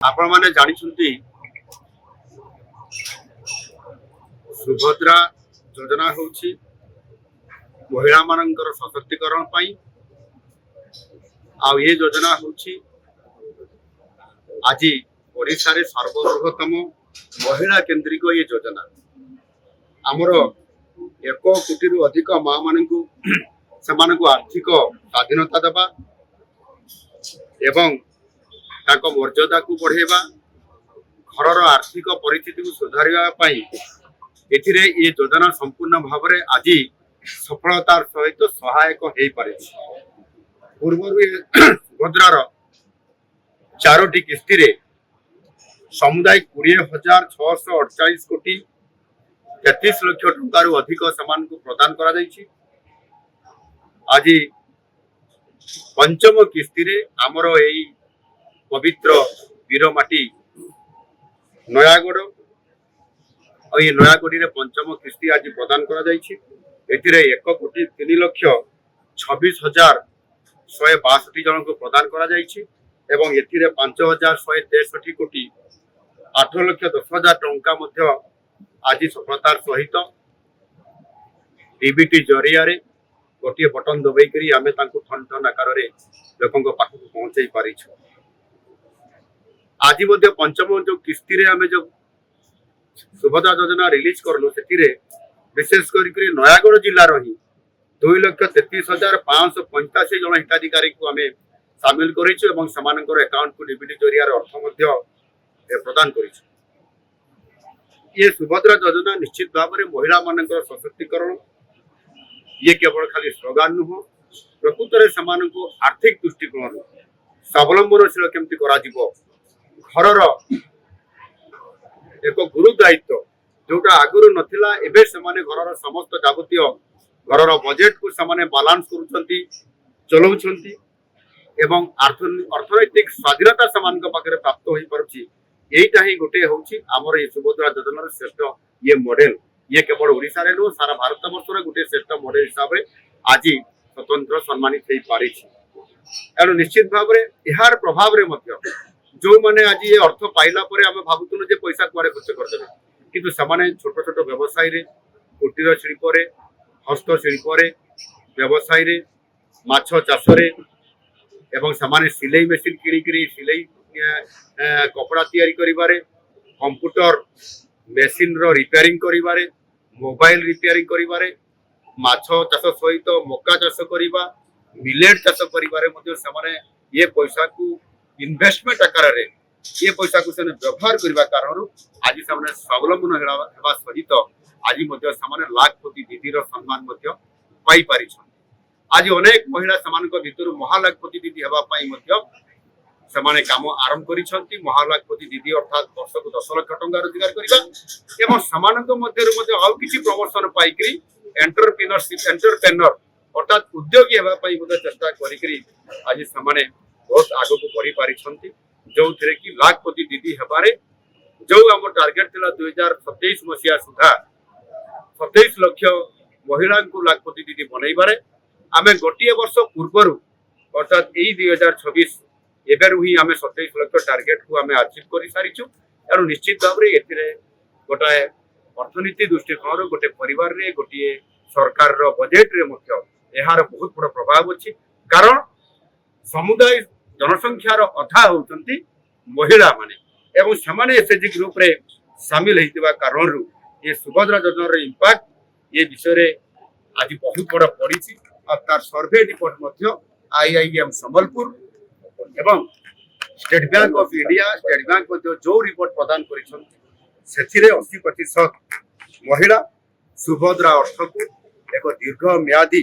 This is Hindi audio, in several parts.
आपण माने जानिछंती सुभद्रा योजना होची महिला मानकर सशक्तिकरण पाई आ ये योजना होची आज ओडिशा रे सर्वबृहत्तम महिला केंद्रिक ये योजना आमर 1 कोटी रु अधिक माँ मानकु सेमानकु आर्थिक स्वाधीनता देबा एवं ताको मर्यादा को बढ़ेबा घर आर्थिक परिस्थिति को सुधार एथिरे ये योजना संपूर्ण भाव में आज सफलतार सहित सहायक हो पारे। पूर्व सुभद्रार 4टी किस्ती रे समुदाय 20,648 कोटी 33 लाख टंका अधिक समान को प्रदान करा जायछि। आज पंचम किस्ती रे आमर एई पवित्र वीरमाटी नयागढ़ और ये नयागढ़ रे पंचम किस्ती आज प्रदान करा जायछि। एथिरे 1,26,26,162 जन को प्रदान करा जायछि एवं एथिरे 5,163 कोटी 8,10,000 टंका मध्य आज सफलतार सहित डीबीटी जरिया रे गोटे बटन दबाई करी आमे तांको ठन ठन आकार रे लोकंको पाखु पहुंचाई पारिछु। आज मध्य पंचम जो किस्ती रे आमे जो सुभद्रा योजना रिलीज करलो सेतिरे विशेष करी नयागढ़ जिल्ला रही 2,33,585 जन हिताधिकारी को आमे शामिल करिछु एवं समानकर अकाउंट को डीबीटी जरिया रे अर्थ मध्य प्रदान करिछु। ये सुभद्रा योजना निश्चित भाव में महिला मानकर सशक्तिकरण ये केवल खाली स्लोगान नुह प्रकृत में समान को आर्थिक दृष्टिकोण स्वावलंबनशील केमती करा जीवो घर एक गुरु दायित्व जोटा आगुरी नथिला एबे समाने घर समस्त जागतिक घर बजेट को समाने बालांस करूछंती चलाउछंती एवं अर्थनैतिक स्वाधीनता समान पाखे प्राप्त हो पारुछि। यहीटा ही गोटे होछि हमर ये सुभद्रा योजना श्रेष्ठ ये मॉडल ये केवल ओडिशा रे नो सारा भारत वर्ष रे गोटे श्रेष्ठ मॉडल हिसाब रे आज स्वतंत्र सम्मानित हो पारिछि। एनु निश्चित भाव रे यार प्रभाव रे मध्य जो माने आज ये अर्थ पाइला परे आमे भाबुतनु जे पैसा कुआरे खर्च करदेबे किंतु समाने छोट छोट व्यवसाय रे कुटीर शिल्प रे हस्त शिल्प रे व्यवसाय रे माछ चाष रे एवं समाने सिलाई मेसिन किणी किणी सिलाई कपड़ा तैयारी करिबारे कंप्यूटर मेसिन रो रिपेयरिंग करिबारे मोबाइल रिपेयरिंग करिबारे माछ चाष सहित मक्का चाष करिबा मिलेट चाष करिबारे मध्ये समाने ये पैसा को इन्वेस्टमेंट आकार रे ये पैसा को सेने व्यवहार करबा कारण आज सामने स्वावलंबन हेबा सहित आज मध्ये सामने लाखपति दीदी रो सम्मान मध्ये पाई पारि छन। आज अनेक महिला समान को भितर महालाखपति दीदी हेबा पाई मध्ये समाने काम आरंभ करिसंती। महालाखपति दीदी अर्थात वर्ष को 10 लाख टंका रोजगार करिबा एवं समानक मध्ये आउ किछि प्रमोशन पाई करी एंटरप्रेन्योर अर्थात उद्योगी हेबा पाई मध्ये चेष्टा करी करी आज समाने बहुत आगो को पढ़ी पारिछंती जो थिरे कि लाखपति दीदी हेबारे जो हम टार्गेट थिला 2027 मसिया सुधा 27 लाख महिला को लाखपति दीदी बनैबारे आमे गोटिए वर्ष पूर्वरु अर्थात एई 2026 एबेरु ही आमे 27 लाख टार्गेट को आमे अचीव करि सारिछु। एनु निश्चित भाव रे एथिरे गोटाए अर्थनीति दृष्टिकोण गोटे परिवार रे गोटिए सरकार रो बजेट रे मुख्य एहार बहुत बड़ प्रभाव अछि कारण समुदाय जनसंख्यार अधा होउचंती महिला माने एवं समाने एसएचजी ग्रुप रे शामिल हेतिबा कारणरु ये सुभद्रा योजनार इंपैक्ट ये विषय रे आज बहुत बड़ पड़िछि और तार सर्वे रिपोर्ट मध्य आईआईएम संबलपुर एवं State Bank of India State Bank मध्य जो रिपोर्ट प्रदान करिछन सेथिरे 80% महिला सुभद्रा अर्थ को एक दीर्घ म्यादी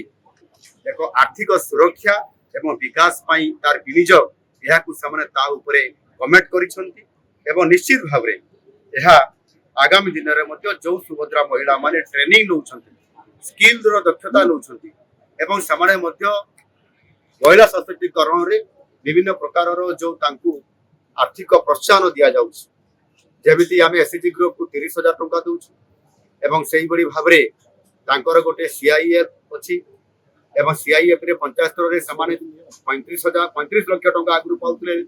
एक आर्थिक सुरक्षा एवं विकास पाई तार विनियोग यह सामने ता उपरे कमेंट करिसंती एवं निश्चित भाव रे यह आगामी दिन रे मध्य जो सुभद्रा महिला माने ट्रेनिंग नउछंती स्किल रो दक्षता नउछंती एवं सामने मध्य महिला सशक्तिकरण रे विभिन्न प्रकार रो जो तांकु आर्थिक प्रोत्साहन दिया जाउछ जेमिति आमे एसएचजी ग्रुप को 30,000 टंका दउछ एवं सेही बड़ी भाव रे तांकर गोटे सीआईएफ अछि एवं सीआईएफ रे पंचायत स्तर रे सामान्य 35 लाख टंका आगु पाउतले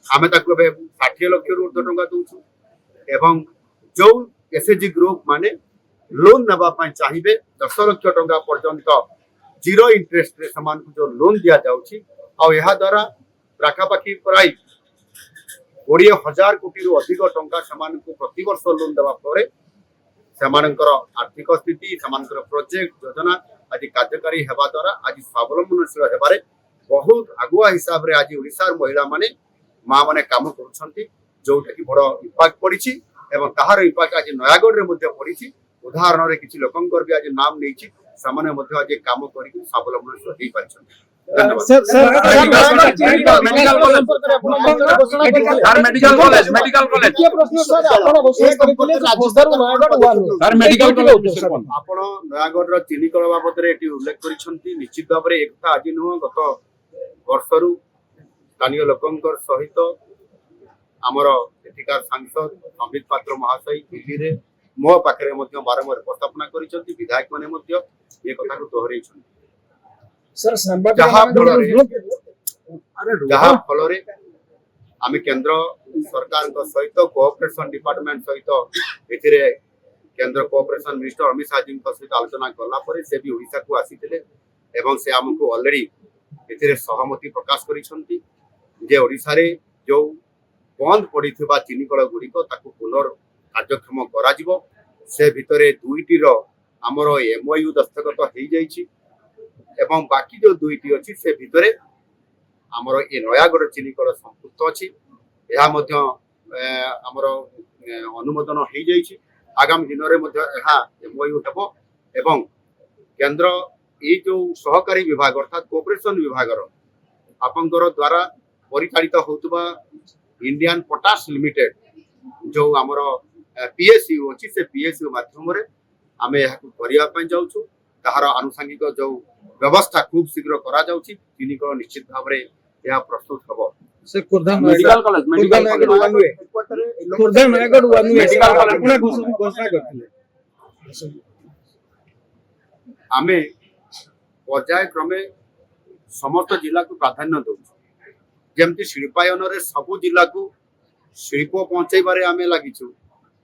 आमे ताको बे 60 लाख रु ऊर्ध्व टंका दउछु एवं जो एसएचजी ग्रुप माने लोन नबा पाई चाहिए 10 लाख टंका पर्यंत जीरो इंटरेस्ट रे समान को जो लोन दिया जाउछि आ यहा द्वारा पाखापाखि प्राय 20,000 कोटी रु अधिक टंका समान को प्रति वर्ष लोन देवा परे समानकर आर्थिक स्थिति समानकर प्रोजेक्ट योजना आज कार्यकारी हेबा द्वारा आज स्वावलंबनशील हेबारे बहुत आगुआ हिसाब रे आज ओडिसार महिला माने मां माने काम करूछंती जोटा कि बड़ इम्पैक्ट पड़िछि एवं ताहार इम्पैक्ट आज नयागढ़ रे मध्ये पड़िछि उदाहरण रे किछि लोकंकर भी आज नाम नेछि सामान्य मध्ये आज काम करि स्वावलंबनशील हेइ पाछंती सर मेडिकल कॉलेज आपण नयागढ़ रो चिनिकल बाबत रे एटी उल्लेख करिसंती निश्चित भाव रे एकता आज नुह गत वर्षरु स्थानीय लोकंकर सहित आमर एथिकार सांसद संबित पात्र महाशय दिल्ली रे मो पाखरे मध्ये बारंबार उपस्थापना करिसंती विधायक माने मध्ये ए कथा को दोहरैछंती सर जहाँ फल आम केंद्र सरकार सहित कोऑपरेशन डिपार्टमेंट सहित एथिरे केंद्र कोऑपरेशन मिनिस्टर अमित शाह जी सहित आलोचना कला परे से भी ओडिशा को आसीथिले एवं से हमको ऑलरेडी एथिरे सहमति प्रकाश करिसंती जे ओडिशा रे जो बंद पड़िथिबा चिनिकल गुड़िक ताकू पुनर् कार्यक्षम करा जिवो से भितरे दुईटी रो हमर एमओयू दस्तखत हेइ जाइछि एवं बाकी जो दुईटी अच्छी से भितरे आमर ये नयागढ़ चिनिकल संपुक्त अच्छी यह आमर अनुमोदन हो जाइछि आगामी दिन में एमओयू हेबो एवं केंद्र ये जो सहकारी विभाग अर्थात कोऑपरेशन विभाग आपंकर द्वारा परिचालित होतबा इंडियन पोटास लिमिटेड जो आमर पीएसयू अच्छी से पीएसयू माध्यम रे आमे याकु करिया पय जाउछु ताहार आनुषंगिक जो व्यवस्था खूब शीघ्र करा जाउछि चिनिकल निश्चित भाव रे यह प्रस्तुत हबो sir Khurda medical college medical घोषणा करथिले आमे पर्याय क्रमे समस्त जिला को प्राधान्य दउछु जेमति शिल्पायन रे सबु जिला को शिल्प पहुंचाइबारे आमे लागिछु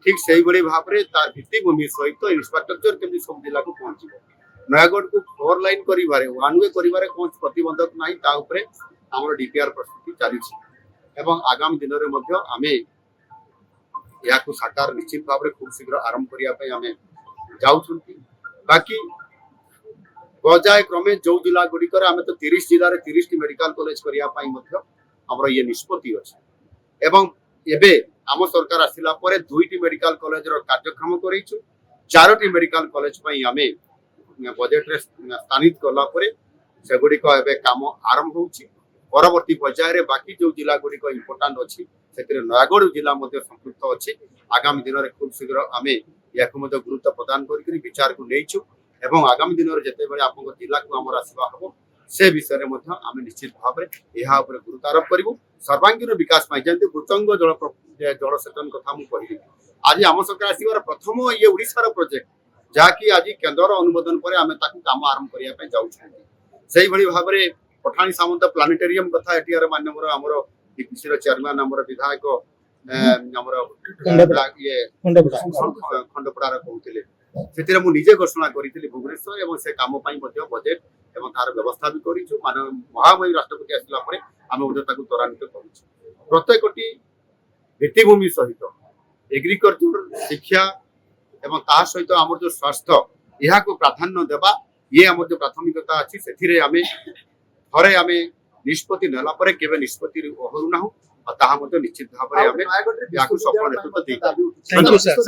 ठीक सही बड़ी भाव रे तार भित्तिभूमि सहित इंफ्रास्ट्रक्चर केमति सब जिला को पहुंचिबो नयागढ़ को 4 लाइन करिबारे वन वे करिबारे कोन प्रतिबंधक नाही ता ऊपर हमर डीपीआर प्रस्तुति जारी छी एवं आगामी दिन रे मध्ये आमे या को साकार निश्चित भाव रे खूब शीघ्र आरंभ करिया पय आमे जाउछुंती बाकी पर्याय क्रमे जो जिला गुडी करे आमे तो 30 जिल्ला रे 30 टी मेडिकल कॉलेज करिया पय मध्ये हमर ये निष्पत्ति अछि एवं एबे आम सरकार आसिला परे 2टी मेडिकल कॉलेज रो कार्यक्रम करिछु 4टी मेडिकल कॉलेज पय आमे बजेट रे स्थानित कला परे सेगुडी को एबे काम आरंभ होउची परवर्ती पर्याय रे बाकी जो जिला गुडी को इंपोर्टेंट अछि सेतरे नयागढ़ जिला मध्ये संपृक्त अछि आगामी दिन रे खूब शीघ्र आमे याको मध्ये गुरुत्व प्रदान करि विचार को लेइछु एवं आगामी दिन रे जते बेले आपन जिला को हमर आसीबा हबो से विषय रे मध्ये आमे निश्चित भाव रे एहा ऊपर गुरुत्व आरोप करिवु सर्वांगीन विकास पाइ जंती भूतंग जल सेचन कथा मु कहि आज आम सरकार आसीबार प्रथम ये ओडिसा रो प्रोजेक्ट जाकि आज केंद्र अनुमोदन पर आमे ताकू काम आरंभ करिया पे जाउ छी सही भली भाव रे पठानी सामंत प्लानेटोरियम कथा एटीआर मान्यवर हमर डीपीसी रो चेयरमैन हमर विधायक हमर ये खंडपड़ा रो कहउतिले सेतिरे मु निजे घोषणा करिथिली भुवनेश्वर एवं से काम पई मध्ये बजेट एवं तार व्यवस्था भी करिछु मान महामहिम राष्ट्रपति आसिला परे आमे मध्ये ताकू त्वरान्वित करिछु प्रत्येकटी भित्तिभूमि सहित एग्रीकल्चर शिक्षा एवं ता सहित आमर जो स्वास्थ्य यह को प्राधान्य देबा ये आमर जो प्राथमिकता अछि सेथिरे आमे थरे आमे निष्पत्ति नेला परे केबे निष्पत्ति ओहरु नाहु आ ताहा मध्ये निश्चित भाव रे आमे याकु सफल हेतु तो देई। Thank you sir.